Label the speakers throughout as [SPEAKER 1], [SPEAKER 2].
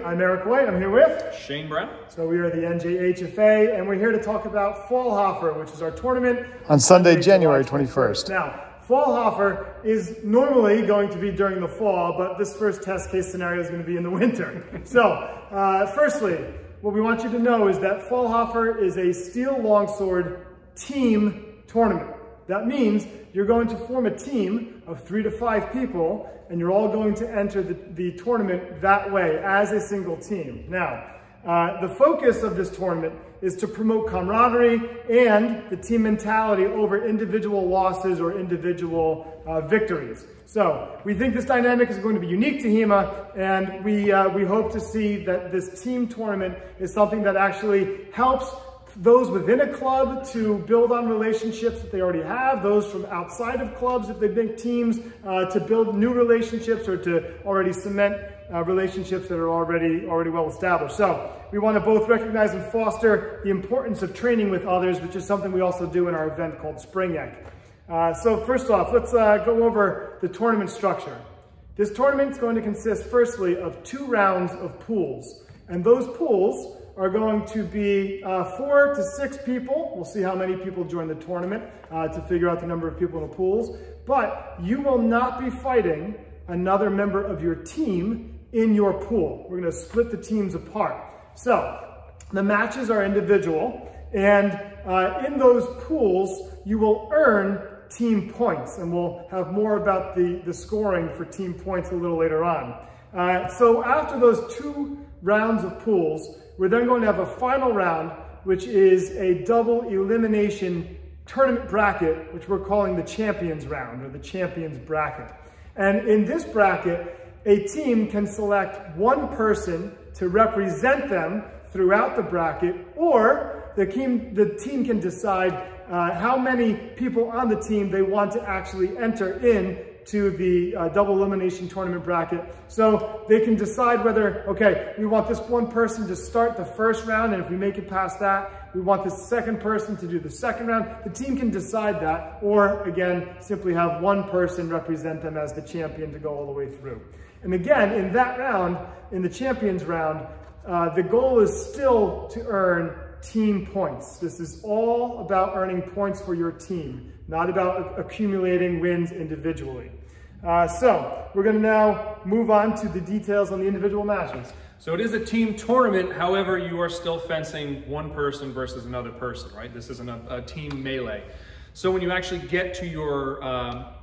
[SPEAKER 1] I'm Eric White. I'm here with
[SPEAKER 2] Shane Brown.
[SPEAKER 1] So we are the NJHFA, and we're here to talk about Fallhoffer, which is our tournament
[SPEAKER 3] on Sunday, January 21st.
[SPEAKER 1] Now, Fallhoffer is normally going to be during the fall, but this first test case scenario is going to be in the winter. So, firstly, what we want you to know is that Fallhoffer is a steel longsword team tournament. That means you're going to form a team of 3 to 5 people, and you're all going to enter the tournament that way as a single team. Now, the focus of this tournament is to promote camaraderie and the team mentality over individual losses or individual victories. So we think this dynamic is going to be unique to HEMA, and we hope to see that this team tournament is something that actually helps those within a club to build on relationships that they already have, those from outside of clubs if they make teams, to build new relationships or to already cement relationships that are already well established. So we want to both recognize and foster the importance of training with others, which is something we also do in our event called Spring Yak. So first off, let's go over the tournament structure. This tournament is going to consist firstly of 2 rounds of pools, and those pools are going to be 4 to 6 people. We'll see how many people join the tournament to figure out the number of people in the pools. But you will not be fighting another member of your team in your pool. We're gonna split the teams apart. So the matches are individual, and in those pools, you will earn team points, and we'll have more about the scoring for team points a little later on. So after those 2 rounds of pools, we're then going to have a final round, which is a double elimination tournament bracket, which we're calling the champions round or the champions bracket. And in this bracket, a team can select one person to represent them throughout the bracket, or the team can decide how many people on the team they want to actually enter in to the double elimination tournament bracket. So they can decide whether, okay, we want this one person to start the first round, and if we make it past that, we want this second person to do the second round. The team can decide that, or again, simply have one person represent them as the champion to go all the way through. And again, in that round, in the champions round, the goal is still to earn team points. This is all about earning points for your team, not about accumulating wins individually. So we're going to now move on to the details on the individual matches.
[SPEAKER 2] So it is a team tournament, however, you are still fencing one person versus another person, right? This isn't a team melee. So when you actually get to your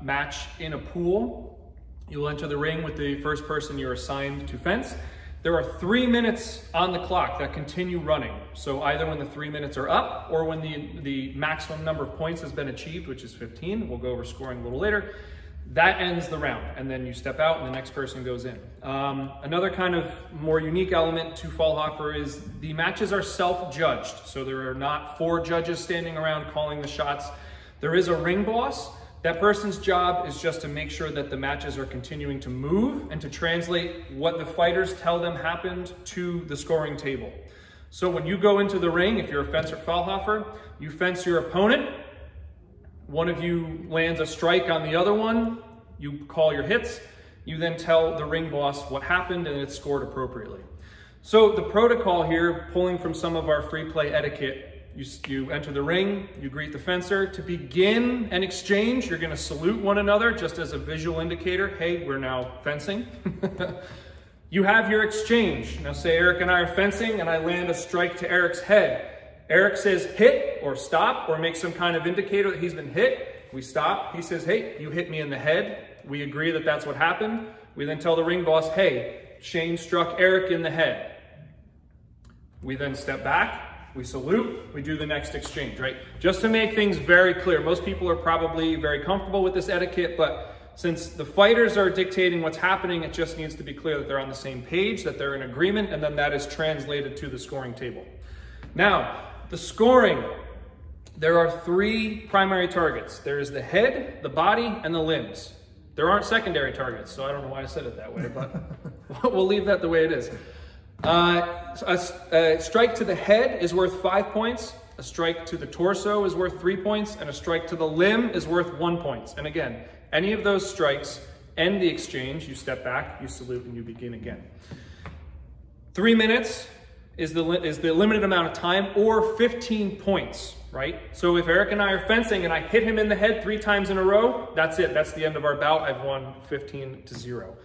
[SPEAKER 2] match in a pool, you'll enter the ring with the first person you're assigned to fence. There are 3 minutes on the clock that continue running. So either when the 3 minutes are up or when the maximum number of points has been achieved, which is 15, we'll go over scoring a little later, that ends the round. And then you step out and the next person goes in. Another kind of more unique element to Fallhoffer is the matches are self-judged. So there are not 4 judges standing around calling the shots. There is a ring boss. That person's job is just to make sure that the matches are continuing to move and to translate what the fighters tell them happened to the scoring table. So when you go into the ring, if you're a fencer Fallhoffer, you fence your opponent. One of you lands a strike on the other one. You call your hits. You then tell the ring boss what happened and it's scored appropriately. So the protocol here, pulling from some of our free play etiquette, you enter the ring, you greet the fencer. To begin an exchange, you're gonna salute one another just as a visual indicator. Hey, we're now fencing. You have your exchange. Now say Eric and I are fencing and I land a strike to Eric's head. Eric says hit or stop or make some kind of indicator that he's been hit. We stop. He says, hey, you hit me in the head. We agree that that's what happened. We then tell the ring boss, hey, Shane struck Eric in the head. We then step back. We salute, we do the next exchange, right? Just to make things very clear, most people are probably very comfortable with this etiquette, but since the fighters are dictating what's happening, it just needs to be clear that they're on the same page, that they're in agreement, and then that is translated to the scoring table. Now, the scoring, there are 3 primary targets. There is the head, the body, and the limbs. There aren't secondary targets, so I don't know why I said it that way, but we'll leave that the way it is. A strike to the head is worth 5 points, a strike to the torso is worth 3 points, and a strike to the limb is worth 1 point. And again, any of those strikes end the exchange, you step back, you salute, and you begin again. 3 minutes is the limited amount of time, or 15 points, right? So if Eric and I are fencing and I hit him in the head 3 times in a row, that's it. That's the end of our bout. I've won 15-0.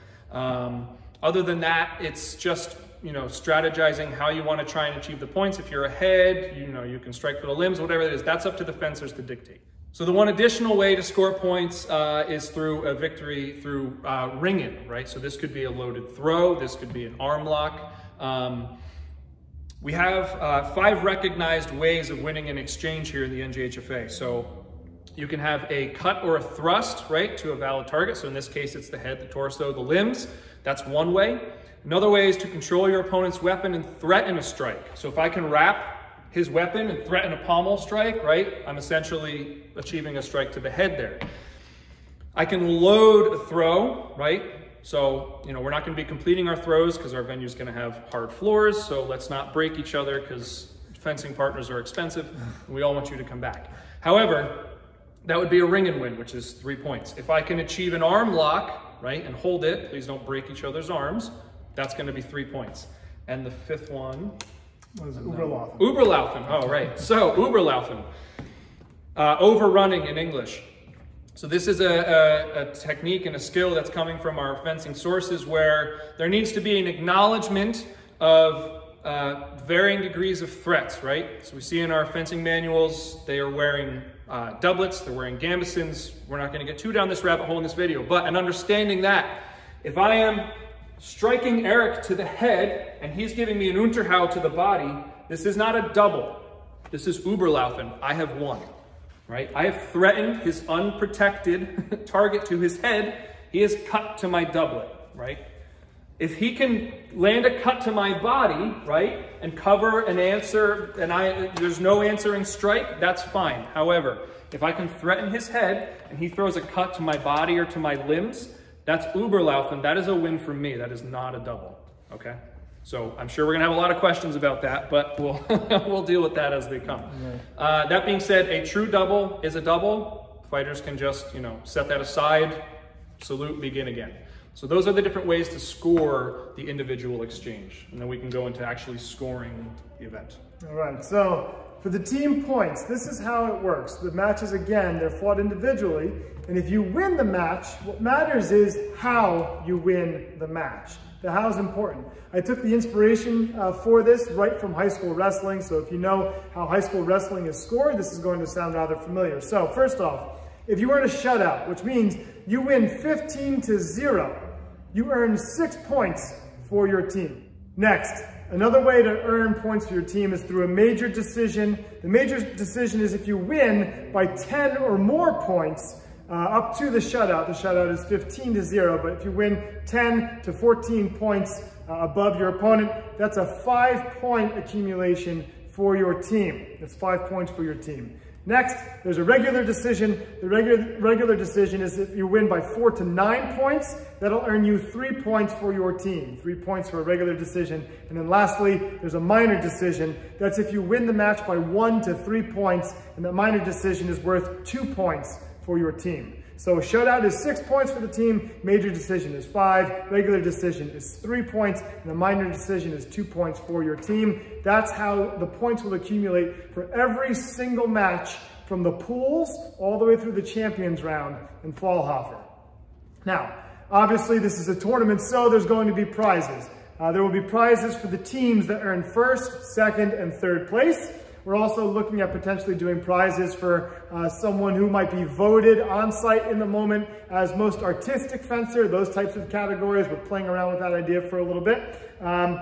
[SPEAKER 2] Other than that, it's just, you know, strategizing how you want to try and achieve the points. If you're ahead, you know, you can strike for the limbs, whatever it is. That's up to the fencers to dictate. So the one additional way to score points is through a victory through ring-in, right? So this could be a loaded throw. This could be an arm lock. We have 5 recognized ways of winning an exchange here in the NJHFA. So you can have a cut or a thrust, right, to a valid target. So in this case, it's the head, the torso, the limbs. That's one way. Another way is to control your opponent's weapon and threaten a strike. So if I can wrap his weapon and threaten a pommel strike, right, I'm essentially achieving a strike to the head there. I can load a throw, right? So, you know, we're not going to be completing our throws because our venue's going to have hard floors. So let's not break each other because fencing partners are expensive and we all want you to come back. However, that would be a ring and win, which is 3 points. If I can achieve an arm lock, right, and hold it, please don't break each other's arms, that's going to be 3 points. And the 5th one
[SPEAKER 1] was Uberlaufen.
[SPEAKER 2] Uberlaufen, oh, right. So, Uberlaufen, overrunning in English. So this is a technique and a skill that's coming from our fencing sources where there needs to be an acknowledgement of varying degrees of threats, right? So we see in our fencing manuals, they are wearing doublets, they're wearing gambesons. We're not going to get too down this rabbit hole in this video, but an understanding that if I am striking Eric to the head and he's giving me an Unterhau to the body, this is not a double. This is Uberlaufen. I have won, right? I have threatened his unprotected target to his head. He is cut to my doublet, right? If he can land a cut to my body, right, and cover an answer, and there's no answering strike, that's fine. However, if I can threaten his head and he throws a cut to my body or to my limbs, that's Uberlaufen. That is a win for me. That is not a double, okay? So I'm sure we're gonna have a lot of questions about that, but we'll, we'll deal with that as they come. Right. That being said, a true double is a double. Fighters can just, you know, set that aside, salute, begin again. So those are the different ways to score the individual exchange. And then we can go into actually scoring the event.
[SPEAKER 1] All right, so for the team points, this is how it works. The matches, again, they're fought individually. And if you win the match, what matters is how you win the match. The how is important. I took the inspiration for this right from high school wrestling. So if you know how high school wrestling is scored, this is going to sound rather familiar. So first off, if you earn a shutout, which means you win 15-0, you earn 6 points for your team. Next, another way to earn points for your team is through a major decision. The major decision is if you win by 10 or more points up to the shutout. The shutout is 15-0, but if you win 10 to 14 points above your opponent, that's a 5-point accumulation for your team. That's 5 points for your team. Next, there's a regular decision. The regular decision is if you win by 4 to 9 points, that'll earn you 3 points for your team. 3 points for a regular decision. And then lastly, there's a minor decision. That's if you win the match by 1 to 3 points, and that minor decision is worth 2 points for your team. So a shutout is 6 points for the team, major decision is 5, regular decision is 3 points, and a minor decision is 2 points for your team. That's how the points will accumulate for every single match from the pools all the way through the champions round in Fallhoffer. Now, obviously this is a tournament, so there's going to be prizes. There will be prizes for the teams that earn 1st, 2nd, and 3rd place. We're also looking at potentially doing prizes for someone who might be voted on site in the moment as most artistic fencer, those types of categories. We're playing around with that idea for a little bit. And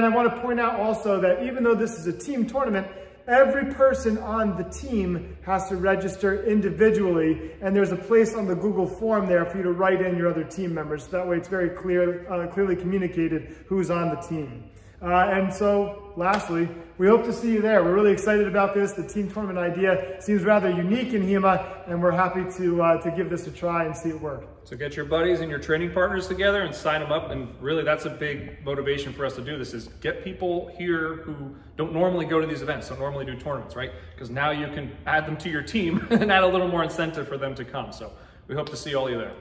[SPEAKER 1] I want to point out also that even though this is a team tournament, every person on the team has to register individually, and there's a place on the Google form there for you to write in your other team members. So that way it's very clearly communicated who's on the team. And so, lastly, we hope to see you there. We're really excited about this. The team tournament idea seems rather unique in HEMA, and we're happy to give this a try and see it work.
[SPEAKER 2] So get your buddies and your training partners together and sign them up. And really, that's a big motivation for us to do this, is get people here who don't normally go to these events, don't normally do tournaments, right? Because now you can add them to your team and add a little more incentive for them to come. So we hope to see all of you there.